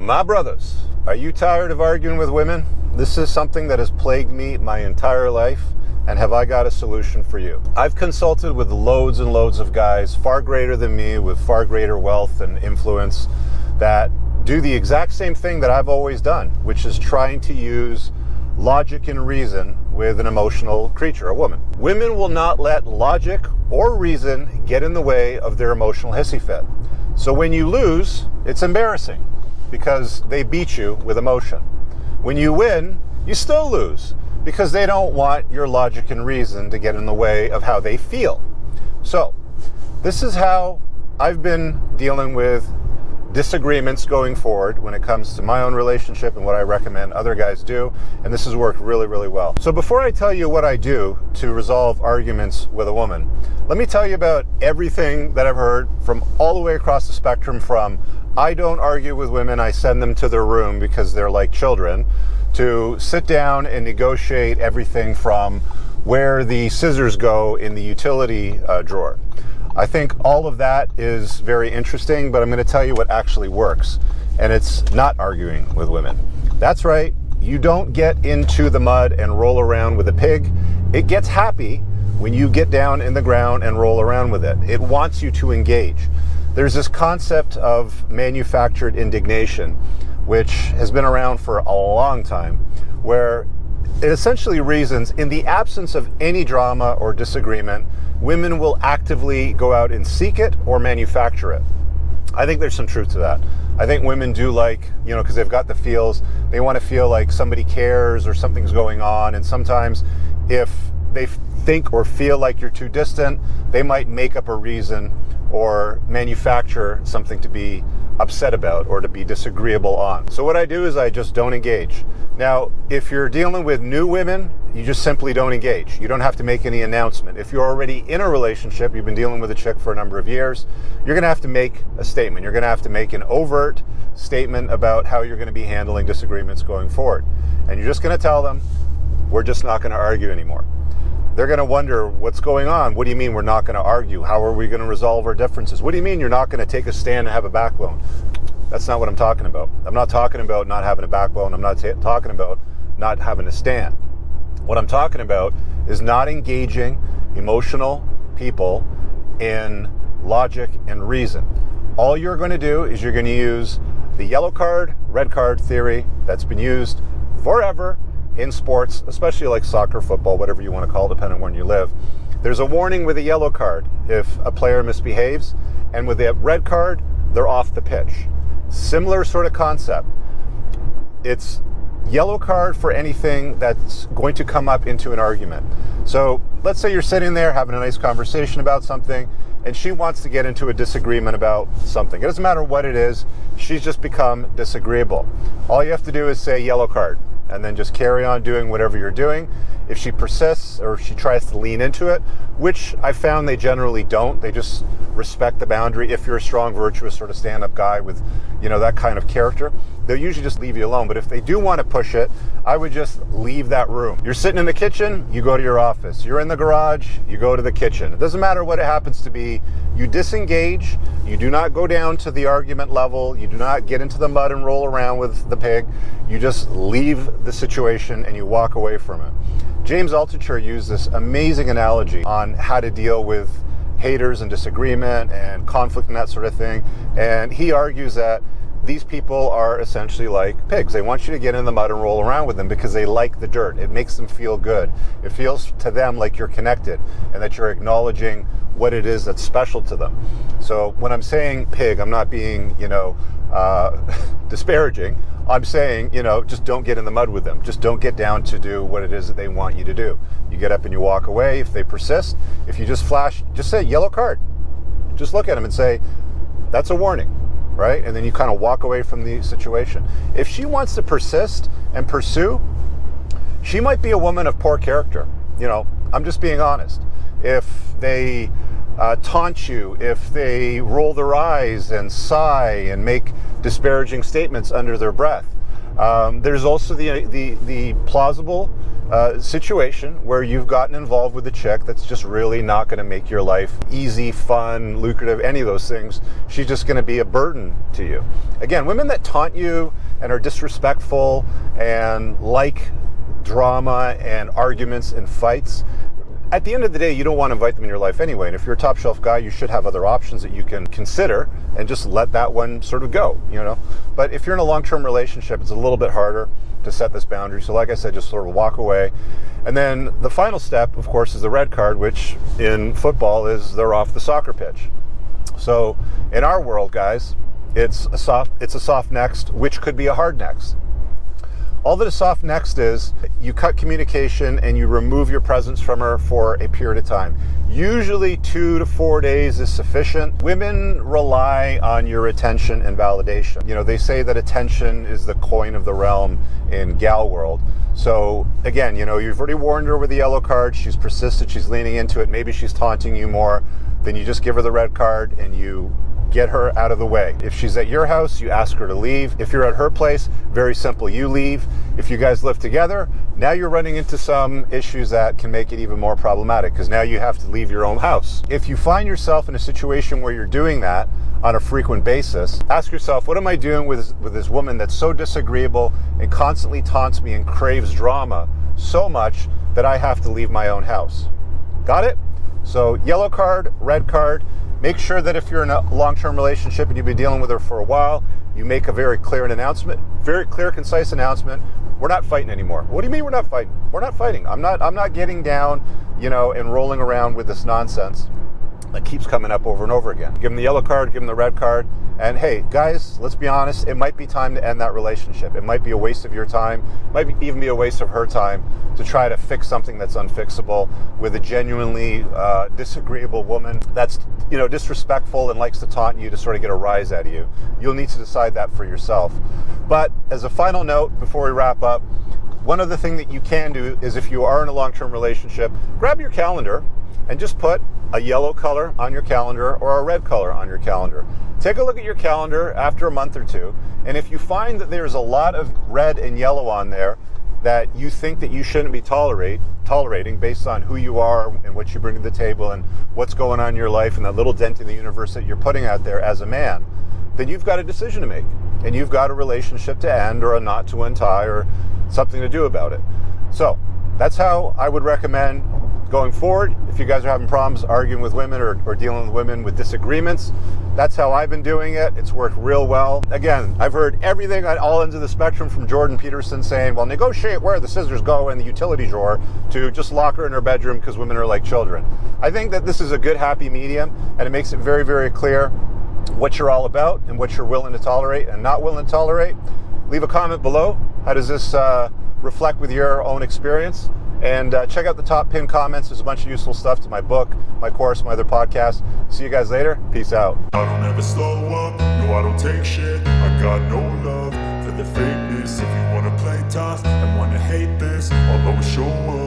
My brothers, are you tired of arguing with women? This is something that has plagued me my entire life, and have I got a solution for you? I've consulted with loads and loads of guys far greater than me with far greater wealth and influence that do the exact same thing that I've always done, which is trying to use logic and reason with an emotional creature, a woman. Women will not let logic or reason get in the way of their emotional hissy fit. So when you lose, it's embarrassing because they beat you with emotion. When you win, you still lose because they don't want your logic and reason to get in the way of how they feel. So this is how I've been dealing with disagreements going forward when it comes to my own relationship and what I recommend other guys do. And this has worked really, really well. So before I tell you what I do to resolve arguments with a woman, let me tell you about everything that I've heard from all the way across the spectrum from I don't argue with women, I send them to their room because they're like children, to sit down and negotiate everything from where the scissors go in the utility drawer. I think all of that is very interesting, but I'm going to tell you what actually works. And it's not arguing with women. That's right. You don't get into the mud and roll around with a pig. It gets happy when you get down in the ground and roll around with it. It wants you to engage. There's this concept of manufactured indignation, which has been around for a long time, where it essentially reasons in the absence of any drama or disagreement, women will actively go out and seek it or manufacture it. I think there's some truth to that. I think women do like, because they've got the feels, they want to feel like somebody cares or something's going on. And sometimes if they think or feel like you're too distant, they might make up a reason or manufacture something to be upset about or to be disagreeable on. So what I do is I just don't engage. Now, if you're dealing with new women, you just simply don't engage. You don't have to make any announcement. If you're already in a relationship, you've been dealing with a chick for a number of years, you're going to have to make a statement. You're going to have to make an overt statement about how you're going to be handling disagreements going forward. And you're just going to tell them, we're just not going to argue anymore. They're going to wonder, what's going on? What do you mean we're not going to argue? How are we going to resolve our differences? What do you mean you're not going to take a stand and have a backbone? That's not what I'm talking about. I'm not talking about not having a backbone. I'm not talking about not having a stand. What I'm talking about is not engaging emotional people in logic and reason. All you're going to do is you're going to use the yellow card, red card theory that's been used forever in sports, especially like soccer, football, whatever you want to call it, depending on where you live. There's a warning with a yellow card if a player misbehaves, and with a red card, they're off the pitch. Similar sort of concept. It's yellow card for anything that's going to come up into an argument. So let's say you're sitting there having a nice conversation about something, and she wants to get into a disagreement about something. It doesn't matter what it is, she's just become disagreeable. All you have to do is say yellow card, and then just carry on doing whatever you're doing. If she persists or if she tries to lean into it, which I found they generally don't, they just respect the boundary. If you're a strong, virtuous sort of stand-up guy with, that kind of character, they'll usually just leave you alone. But if they do want to push it, I would just leave that room. You're sitting in the kitchen, you go to your office. You're in the garage, you go to the kitchen. It doesn't matter what it happens to be. You disengage. You do not go down to the argument level. You do not get into the mud and roll around with the pig. You just leave the situation and you walk away from it. James Altucher used this amazing analogy on how to deal with haters and disagreement and conflict and that sort of thing. And he argues that these people are essentially like pigs. They want you to get in the mud and roll around with them because they like the dirt. It makes them feel good. It feels to them like you're connected and that you're acknowledging what it is that's special to them. So when I'm saying pig, I'm not being, disparaging. I'm saying, just don't get in the mud with them. Just don't get down to do what it is that they want you to do. You get up and you walk away. If they persist, if you just flash, just say yellow card. Just look at them and say, that's a warning, right? And then you kind of walk away from the situation. If she wants to persist and pursue, she might be a woman of poor character. I'm just being honest. If they taunt you, if they roll their eyes and sigh and make disparaging statements under their breath, There's also the plausible situation where you've gotten involved with a chick that's just really not going to make your life easy, fun, lucrative, any of those things. She's just going to be a burden to you. Again, women that taunt you and are disrespectful and like drama and arguments and fights, at the end of the day, you don't want to invite them in your life anyway. And if you're a top shelf guy, you should have other options that you can consider and just let that one sort of go, But if you're in a long-term relationship, it's a little bit harder to set this boundary. So like I said, just sort of walk away. And then the final step, of course, is the red card, which in football is they're off the soccer pitch. So in our world, guys, it's a soft next, which could be a hard next. All that a soft next is, you cut communication and you remove your presence from her for a period of time. Usually 2 to 4 days is sufficient. Women rely on your attention and validation. They say that attention is the coin of the realm in gal world. So again, you've already warned her with the yellow card. She's persistent. She's leaning into it. Maybe she's taunting you more. Then you just give her the red card and you get her out of the way. If she's at your house, you ask her to leave. If you're at her place, very simple, you leave. If you guys live together, now you're running into some issues that can make it even more problematic, because now you have to leave your own house. If you find yourself in a situation where you're doing that on a frequent basis, ask yourself, what am I doing with this woman that's so disagreeable and constantly taunts me and craves drama so much that I have to leave my own house? Got it? So yellow card, red card. Make sure that if you're in a long-term relationship and you've been dealing with her for a while, you make a very clear concise announcement. We're not fighting anymore. What do you mean we're not fighting? We're not fighting. I'm not getting down, and rolling around with this nonsense that keeps coming up over and over again. Give them the yellow card, give them the red card, and hey, guys, let's be honest, it might be time to end that relationship. It might be a waste of your time, might even be a waste of her time to try to fix something that's unfixable with a genuinely disagreeable woman that's disrespectful and likes to taunt you to sort of get a rise out of you. You'll need to decide that for yourself. But as a final note, before we wrap up, one other thing that you can do is, if you are in a long-term relationship, grab your calendar and just put a yellow color on your calendar or a red color on your calendar. Take a look at your calendar after a month or two, and if you find that there's a lot of red and yellow on there that you think that you shouldn't be tolerating based on who you are and what you bring to the table and what's going on in your life and that little dent in the universe that you're putting out there as a man, then you've got a decision to make, and you've got a relationship to end or a knot to untie or something to do about it. So that's how I would recommend going forward. If you guys are having problems arguing with women or dealing with women with disagreements, that's how I've been doing it. It's worked real well. Again, I've heard everything on all ends of the spectrum, from Jordan Peterson saying, well, negotiate where the scissors go in the utility drawer, to just lock her in her bedroom because women are like children. I think that this is a good happy medium, and it makes it very, very clear what you're all about and what you're willing to tolerate and not willing to tolerate. Leave a comment below. How does this reflect with your own experience? And check out the top pinned comments. There's a bunch of useful stuff to my book, my course, my other podcasts. See you guys later. Peace out. I don't ever slow up, no I don't take shit. I got no love for the fakeness. If you wanna play tough and wanna hate this, I'll always show up.